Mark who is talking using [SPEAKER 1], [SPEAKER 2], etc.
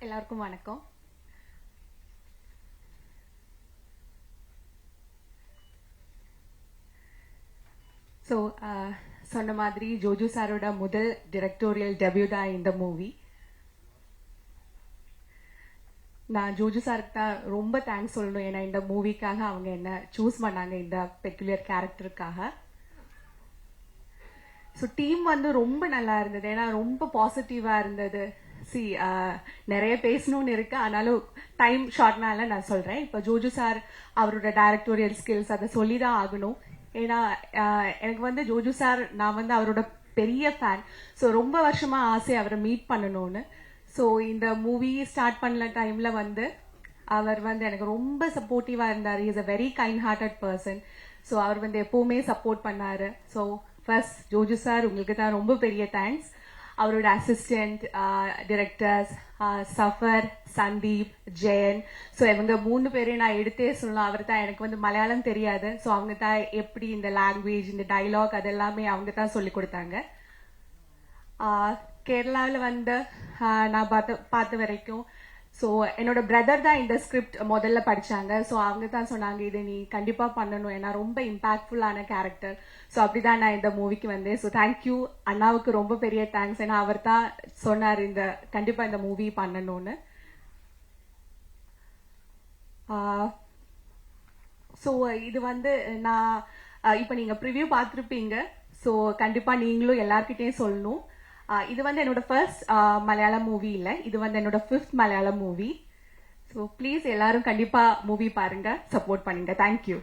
[SPEAKER 1] எல்லாருக்கும் வணக்கம். ஸோ சொன்ன மாதிரி ஜோஜு சாரோட முதல் டிரெக்டோரியல் டெபியூ தான் இந்த மூவி. நான் ஜோஜு சாருக்கு தான் ரொம்ப தேங்க்ஸ் சொல்லணும். ஏன்னா இந்த மூவிக்காக அவங்க என்ன சூஸ் பண்ணாங்க இந்த பெக்குலியர் கேரக்டருக்காக. ஸோ டீம் வந்து ரொம்ப நல்லா இருந்தது. ஏன்னா ரொம்ப பாசிட்டிவா இருந்தது. நிறைய பேசணும்னு இருக்கு, ஆனாலும் டைம் ஷார்ட்னால நான் சொல்றேன். இப்போ ஜோஜு சார் அவரோட டைரக்டோரியல் ஸ்கில்ஸ் அதை சொல்லிதான் ஆகணும். ஏன்னா எனக்கு வந்து ஜோஜு சார், நான் வந்து அவரோட பெரிய ஃபேன். ஸோ ரொம்ப வருஷமா ஆசை அவரை மீட் பண்ணணும்னு. ஸோ இந்த மூவி ஸ்டார்ட் பண்ண டைம்ல வந்து அவர் வந்து எனக்கு ரொம்ப சப்போர்ட்டிவா இருந்தார். Is a very kind hearted person. So அவர் வந்து எப்பவுமே சப்போர்ட் பண்ணாரு. ஸோ ஃபர்ஸ்ட் ஜோஜு சார் உங்களுக்கு தான் ரொம்ப பெரிய தேங்க்ஸ். அவரோட assistant directors Zafar, Sandeep, Jayan, so இவங்க 3 பேரையும் நான் எடுத்தே சொல்லலாம். அவர் தான், எனக்கு வந்து மலையாளம் தெரியாது. ஸோ அவங்க தான் எப்படி இந்த லாங்குவேஜ், இந்த டைலாக் அதெல்லாமே அவங்க தான் சொல்லி கொடுத்தாங்க. கேரளாவில் வந்து நான் பார்த்த வரைக்கும் ஸோ என்னோட பிரதர் தான் இந்த ஸ்கிரிப்ட் முதல்ல படிச்சாங்க. ஸோ அவங்க தான் சொன்னாங்க, இதை நீ கண்டிப்பா பண்ணணும், ஏன்னா ரொம்ப இம்பாக்ட்ஃபுல்லான கேரக்டர். ஸோ அப்படிதான் நான் இந்த மூவிக்கு வந்தேன். ஸோ தேங்க்யூ அண்ணாவுக்கு ரொம்ப பெரிய தேங்க்ஸ். ஏன்னா அவர் தான் சொன்னார் இந்த கண்டிப்பா இந்த மூவி பண்ணணும்னு. ஸோ இது வந்து நான் இப்போ நீங்க ப்ரிவியூ பார்த்துருப்பீங்க. ஸோ கண்டிப்பா நீங்களும் எல்லார்கிட்டையும் சொல்லணும். இது வந்து என்னோட ஃபர்ஸ்ட் மலையாளம் மூவி இல்லை, இது வந்து என்னோட 5th Malayalam movie. So please எல்லாரும் கண்டிப்பா மூவி பாருங்க, சப்போர்ட் பண்ணுங்க. தேங்க்யூ.